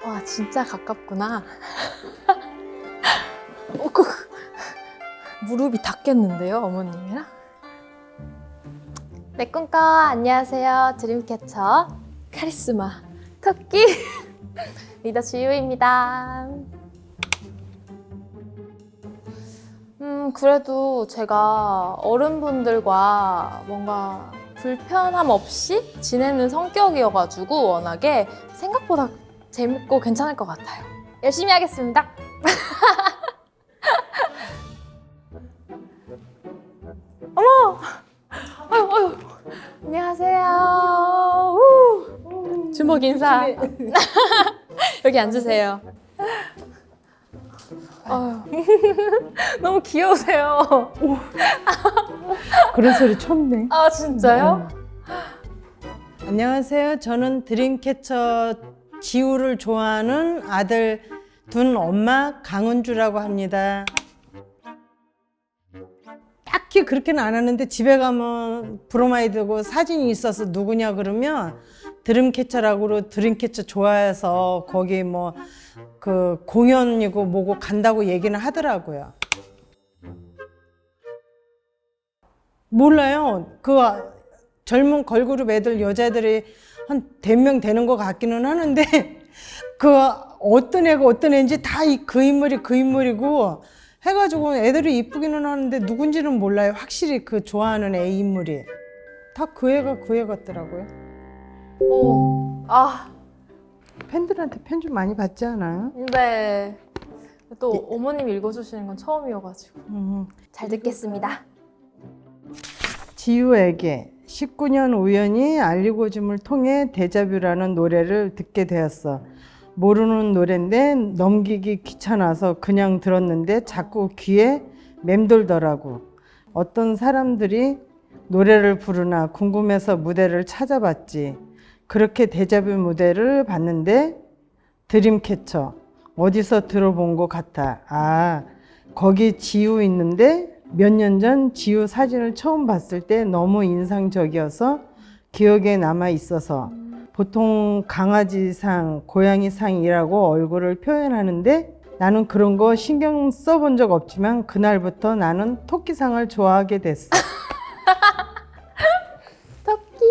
와, 진짜 가깝구나. 무릎이 닿겠는데요, 어머님이랑? 내 꿈꿔, 안녕하세요. 드림캐쳐 카리스마 토끼 리더 지유입니다. 그래도 제가 어른분들과 뭔가 불편함 없이 지내는 성격이어가지고 워낙에 생각보다 재밌고 괜찮을 것 같아요. 열심히 하겠습니다. 어머! 아유. 안녕하세요. 우! 주먹 인사. 여기 앉으세요. 너무 귀여우세요. 그런 소리 처음네. 아, 진짜요? 안녕하세요. 저는 드림캐쳐 지우를 좋아하는 아들 둔 엄마 강은주라고 합니다. 딱히 그렇게는 안 하는데 집에 가면 브로마이드고 사진이 있어서 누구냐 그러면 드림캐쳐라고 드림캐쳐 좋아해서 거기 뭐 그 공연이고 뭐고 간다고 얘기는 하더라고요. 몰라요. 그 젊은 걸그룹 애들 여자들이 한 100명 되는 것 같기는 하는데 그 어떤 애가 어떤 애인지 다 그 인물이 그 인물이고 해가지고 애들이 이쁘기는 하는데 누군지는 몰라요. 확실히 그 좋아하는 애 인물이 다 그 애가 그 애 같더라고요. 오, 팬들한테 편 좀 많이 받지 않아요? 네. 또 어머님 읽어주시는 건 처음이어가지고 잘 듣겠습니다. 지우에게 19년 우연히 알리고즘을 통해 데자뷰라는 노래를 듣게 되었어. 모르는 노래인데 넘기기 귀찮아서 그냥 들었는데 자꾸 귀에 맴돌더라고. 어떤 사람들이 노래를 부르나 궁금해서 무대를 찾아봤지. 그렇게 데자뷰 무대를 봤는데 드림캐쳐 어디서 들어본 것 같아. 아, 거기 지우 있는데 몇 년 전 지우 사진을 처음 봤을 때 너무 인상적이어서 기억에 남아 있어서 보통 강아지상, 고양이상이라고 얼굴을 표현하는데 나는 그런 거 신경 써본 적 없지만 그날부터 나는 토끼상을 좋아하게 됐어. 토끼.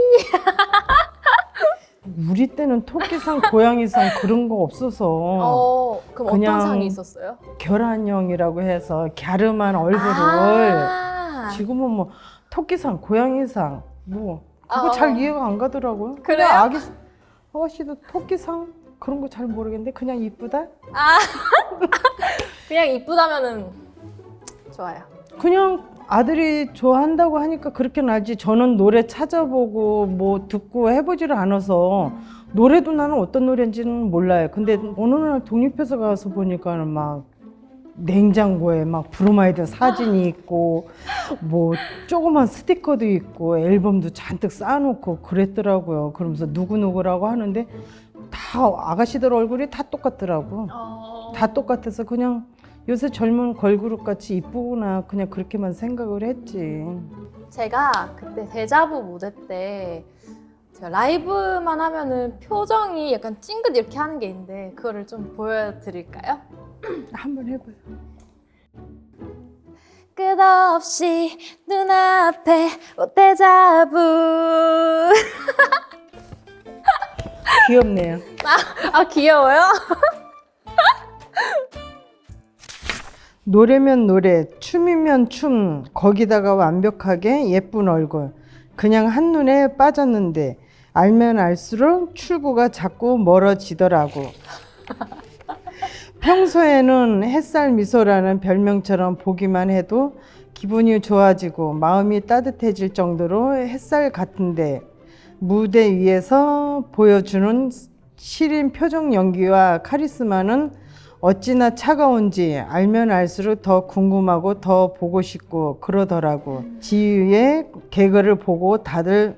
우리 때는 토끼상, 고양이상 그런 거 없어서 그럼 그냥 어떤 상이 있었어요? 결한형이라고 해서 갸름한 얼굴을 지금은 뭐 토끼상, 고양이상 뭐 그거 잘 이해가 안 가더라고요. 그래요? 그냥 아가씨도 토끼상 그런 거 잘 모르겠는데 그냥 이쁘다? 그냥 이쁘다면은 좋아요. 그냥 아들이 좋아한다고 하니까 그렇게는 알지. 저는 노래 찾아보고 뭐 듣고 해보지를 않아서 노래도 나는 어떤 노래인지는 몰라요. 근데 어느 날 독립해서 가서 보니까는 막 냉장고에 막 브로마이드 사진이 있고 뭐 조그만 스티커도 있고 앨범도 잔뜩 쌓아놓고 그랬더라고요. 그러면서 누구누구라고 하는데 다 아가씨들 얼굴이 다 똑같더라고. 다 똑같아서 그냥 요새 젊은 걸그룹 같이 이쁘구나 그냥 그렇게만 생각을 했지. 제가 그때 데자부 무대 때 제가 라이브만 하면은 표정이 약간 찡긋 이렇게 하는 게 있는데 그거를 좀 보여드릴까요? 한번 해봐요. 끝없이 눈앞에 데자부. 귀엽네요. 귀여워요? 노래면 노래, 춤이면 춤, 거기다가 완벽하게 예쁜 얼굴. 그냥 한눈에 빠졌는데 알면 알수록 출구가 자꾸 멀어지더라고. 평소에는 햇살 미소라는 별명처럼 보기만 해도 기분이 좋아지고 마음이 따뜻해질 정도로 햇살 같은데 무대 위에서 보여주는 시린 표정 연기와 카리스마는 어찌나 차가운지 알면 알수록 더 궁금하고 더 보고 싶고 그러더라고. 지유의 개그를 보고 다들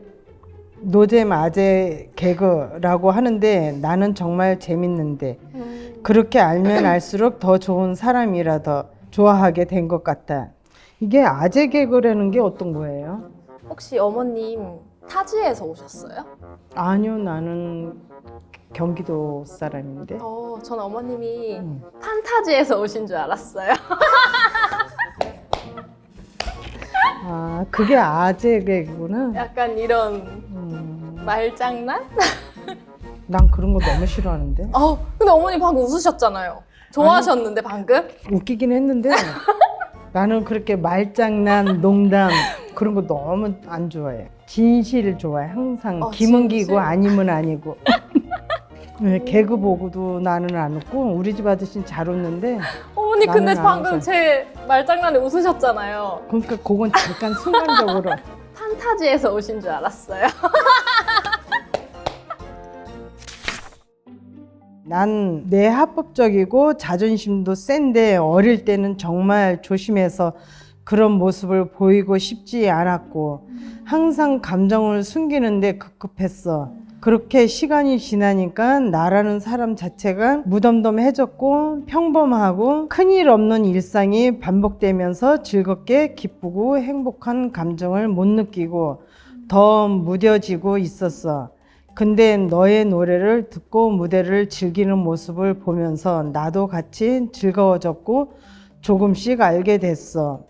노잼 아재 개그라고 하는데 나는 정말 재밌는데 그렇게 알면 알수록 더 좋은 사람이라 더 좋아하게 된 것 같다. 이게 아재 개그라는 게 어떤 거예요? 혹시 어머님 타지에서 오셨어요? 아니요, 나는 경기도 사람인데. 전 어머님이 음. 판타지에서 오신 줄 알았어요. 아, 그게 아재 개그구나. 약간 이런 말장난? 난 그런 거 너무 싫어하는데. 근데 어머니 방금 웃으셨잖아요. 좋아하셨는데 방금? 웃기긴 했는데 나는 그렇게 말장난, 농담 그런 거 너무 안 좋아해. 진실 좋아해. 항상 기면 진실? 기고 아니면 아니고. 네, 개그 보고도 나는 안 웃고 우리 집 아저씨는 잘 웃는데 어머니 근데 나는 안 방금 웃어요. 제 말장난에 웃으셨잖아요. 그러니까 그건 잠깐 순간적으로 판타지에서 오신 줄 알았어요. 난 내 합법적이고 자존심도 센데 어릴 때는 정말 조심해서 그런 모습을 보이고 싶지 않았고 항상 감정을 숨기는데 급급했어. 그렇게 시간이 지나니까 나라는 사람 자체가 무덤덤해졌고 평범하고 큰일 없는 일상이 반복되면서 즐겁게 기쁘고 행복한 감정을 못 느끼고 더 무뎌지고 있었어. 근데 너의 노래를 듣고 무대를 즐기는 모습을 보면서 나도 같이 즐거워졌고 조금씩 알게 됐어.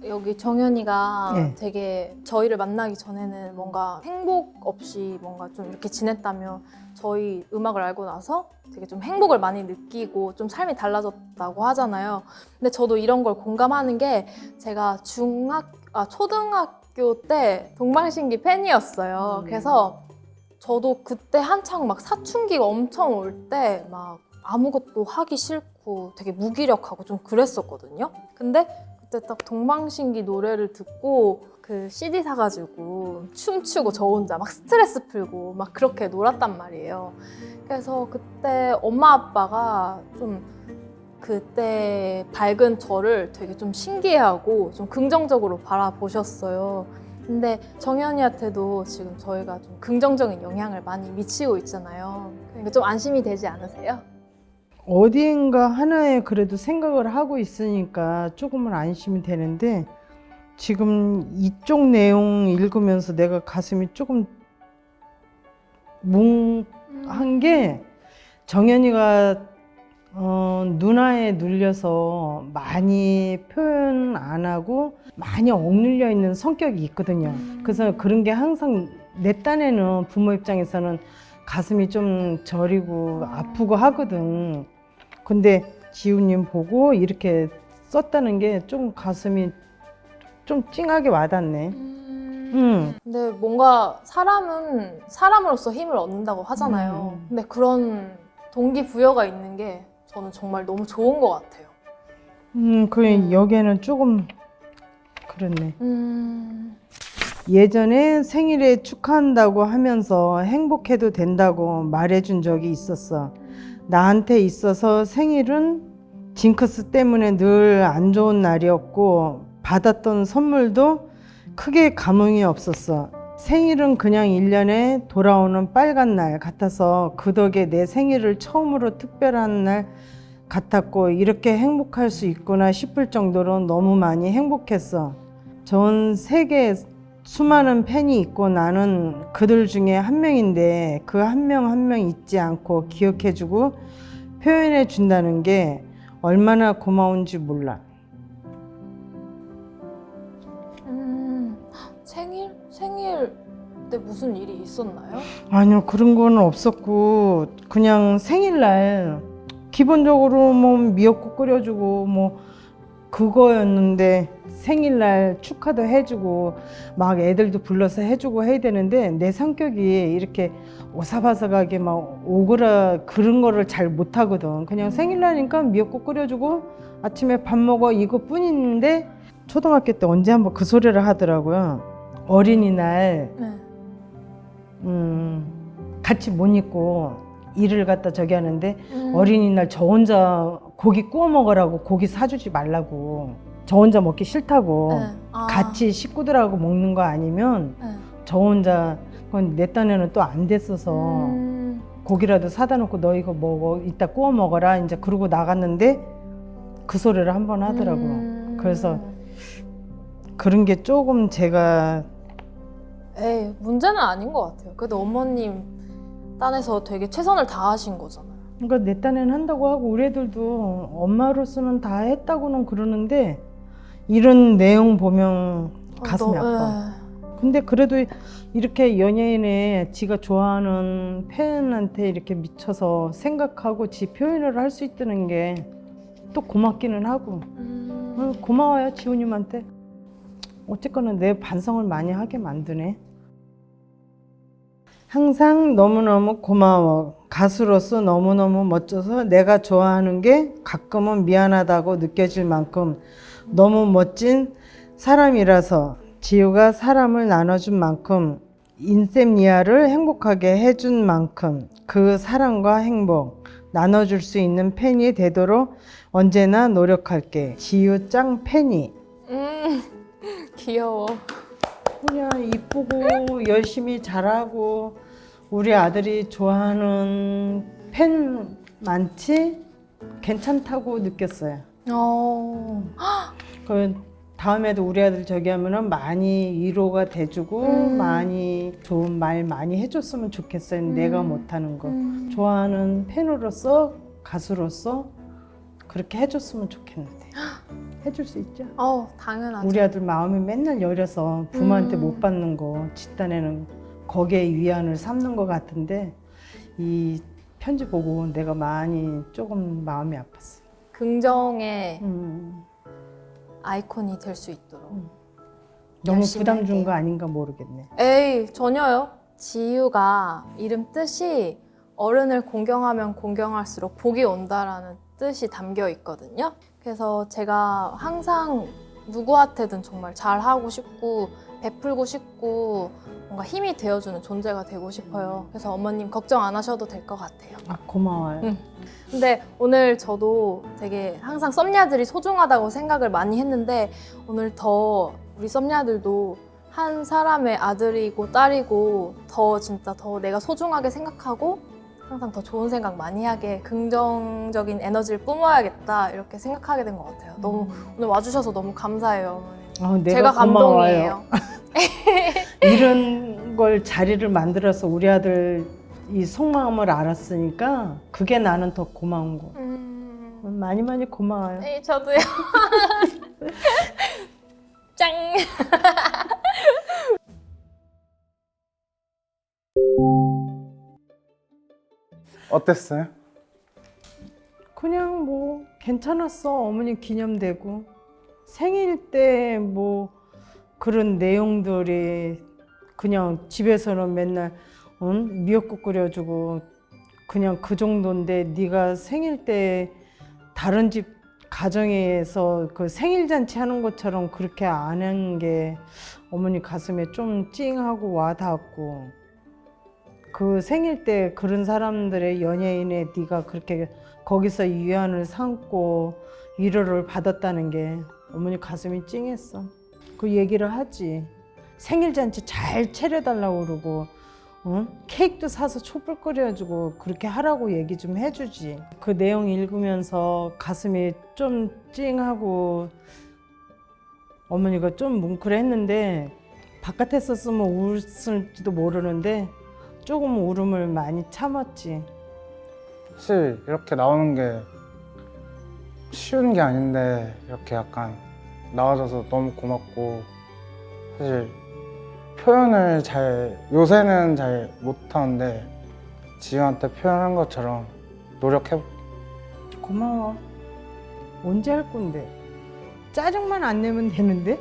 여기 정연이가 네. 되게 저희를 만나기 전에는 뭔가 행복 없이 뭔가 좀 이렇게 지냈다면 저희 음악을 알고 나서 되게 좀 행복을 많이 느끼고 좀 삶이 달라졌다고 하잖아요. 근데 저도 이런 걸 공감하는 게 제가 초등학교 때 동방신기 팬이었어요. 그래서 저도 그때 한창 막 사춘기가 엄청 올 때 막 아무것도 하기 싫고 되게 무기력하고 좀 그랬었거든요. 근데 그때 딱 동방신기 노래를 듣고 그 CD 사가지고 춤추고 저 혼자 막 스트레스 풀고 막 그렇게 놀았단 말이에요. 그래서 그때 엄마 아빠가 좀 그때 밝은 저를 되게 좀 신기해하고 좀 긍정적으로 바라보셨어요. 근데 정연이한테도 지금 저희가 좀 긍정적인 영향을 많이 미치고 있잖아요. 그러니까 좀 안심이 되지 않으세요? 어디인가 하나에 그래도 생각을 하고 있으니까 조금은 안심이 되는데 지금 이쪽 내용 읽으면서 내가 가슴이 조금 뭉한 게 정연이가 누나에 눌려서 많이 표현 안 하고 많이 억눌려 있는 성격이 있거든요. 그래서 그런 게 항상 내 딴에는 부모 입장에서는 가슴이 좀 저리고 아프고 하거든. 근데 지우님 보고 이렇게 썼다는 게 좀 가슴이 좀 찡하게 와닿네. 근데 뭔가 사람은 사람으로서 힘을 얻는다고 하잖아요. 근데 그런 동기부여가 있는 게 저는 정말 너무 좋은 것 같아요. 그 여기에는 조금 그렇네. 예전에 생일에 축하한다고 하면서 행복해도 된다고 말해준 적이 있었어. 나한테 있어서 생일은 징크스 때문에 늘 안 좋은 날이었고 받았던 선물도 크게 감흥이 없었어. 생일은 그냥 1년에 돌아오는 빨간 날 같아서 그 덕에 내 생일을 처음으로 특별한 날 같았고 이렇게 행복할 수 있구나 싶을 정도로 너무 많이 행복했어. 전 세계에 수많은 팬이 있고 나는 그들 중에 한 명인데 그 한 명 한 명 잊지 않고 기억해주고 표현해준다는 게 얼마나 고마운지 몰라. 생일 때 무슨 일이 있었나요? 아니요, 그런 거는 없었고 그냥 생일날 기본적으로 뭐 미역국 끓여주고 뭐 그거였는데 생일날 축하도 해주고 막 애들도 불러서 해주고 해야 되는데 내 성격이 이렇게 오사바사하게 막 오그라 그런 거를 잘 못하거든. 그냥 생일날이니까 미역국 끓여주고 아침에 밥 먹어 이거뿐인데 초등학교 때 언제 한번 그 소리를 하더라고요. 어린이날 네. 같이 못 있고 일을 갖다 저기 하는데 어린이날 저 혼자 고기 구워 먹으라고 고기 사주지 말라고 저 혼자 먹기 싫다고 네. 같이 식구들하고 먹는 거 아니면 네. 저 혼자 그건 내 딴에는 또 안 됐어서 고기라도 사다 놓고 너 이거 먹어 이따 구워 먹어라 이제 그러고 나갔는데 그 소리를 한 번 하더라고. 그래서 그런 게 조금 제가 문제는 아닌 것 같아요. 그래도 어머님 딴에서 되게 최선을 다하신 거잖아요. 그러니까 내 딴에는 한다고 하고 우리 애들도 엄마로서는 다 했다고는 그러는데 이런 내용 보면 가슴이 아파. 근데 그래도 이렇게 연예인에 지가 좋아하는 팬한테 이렇게 미쳐서 생각하고 지 표현을 할 수 있다는 게 또 고맙기는 하고 고마워요 지호님한테. 어쨌거나 내 반성을 많이 하게 만드네. 항상 너무너무 고마워. 가수로서 너무너무 멋져서 내가 좋아하는 게 가끔은 미안하다고 느껴질 만큼 너무 멋진 사람이라서 지우가 사람을 나눠준 만큼 인셈니아를 행복하게 해준 만큼 그 사랑과 행복 나눠줄 수 있는 팬이 되도록 언제나 노력할게. 지우 짱 팬이. 귀여워. 그냥 이쁘고 열심히 잘하고 우리 아들이 좋아하는 팬 많지? 괜찮다고 느꼈어요. 그 다음에도 우리 아들 저기 하면은 많이 위로가 돼주고 많이 좋은 말 많이 해줬으면 좋겠어요. 내가 못하는 거. 좋아하는 팬으로서 가수로서 그렇게 해줬으면 좋겠는데 해줄 수 있죠? 당연하죠. 우리 아들 마음이 맨날 여려서 부모한테 못 받는 거 집단에는 거기에 위안을 삼는 것 같은데 이 편지 보고 내가 많이 조금 마음이 아팠어. 긍정의 아이콘이 될 수 있도록 너무 열심히 부담 준 할게요. 거 아닌가 모르겠네. 에이, 전혀요. 지유가 이름 뜻이 어른을 공경하면 공경할수록 복이 온다라는 뜻이 담겨 있거든요. 그래서 제가 항상 누구한테든 정말 잘하고 싶고 베풀고 싶고 뭔가 힘이 되어주는 존재가 되고 싶어요. 그래서 어머님 걱정 안 하셔도 될 것 같아요. 고마워요. 근데 오늘 저도 되게 항상 썸녀들이 소중하다고 생각을 많이 했는데 오늘 더 우리 썸녀들도 한 사람의 아들이고 딸이고 더 진짜 더 내가 소중하게 생각하고 항상 더 좋은 생각 많이 하게 긍정적인 에너지를 뿜어야겠다 이렇게 생각하게 된 것 같아요. 너무 오늘 와주셔서 너무 감사해요, 어머니. 내가 제가 고마워요. 감동이에요. 이런 걸 자리를 만들어서 우리 아들 이 속마음을 알았으니까 그게 나는 더 고마운 거. 많이 많이 고마워요. 네, 저도요. 짱! 어땠어요? 그냥 뭐 괜찮았어. 어머니 기념되고 생일 때 뭐 그런 내용들이 그냥 집에서는 맨날 미역국 끓여주고 그냥 그 정도인데 네가 생일 때 다른 집 가정에서 그 생일 잔치 하는 것처럼 그렇게 안 한 게 어머니 가슴에 좀 찡하고 와닿았고 그 생일 때 그런 사람들의 연예인에 네가 그렇게 거기서 위안을 삼고 위로를 받았다는 게 어머니 가슴이 찡했어. 그 얘기를 하지. 생일 잔치 잘 차려달라고 그러고 케이크도 사서 촛불 끓여주고 그렇게 하라고 얘기 좀 해주지. 그 내용 읽으면서 가슴이 좀 찡하고 어머니가 좀 뭉클했는데 바깥에서 쓰면 울을지도 모르는데 조금 울음을 많이 참았지. 사실 이렇게 나오는 게 쉬운 게 아닌데 이렇게 약간 나와줘서 너무 고맙고 사실 표현을 요새는 잘 못하는데 지우한테 표현한 것처럼 노력해볼게. 고마워. 언제 할 건데? 짜증만 안 내면 되는데?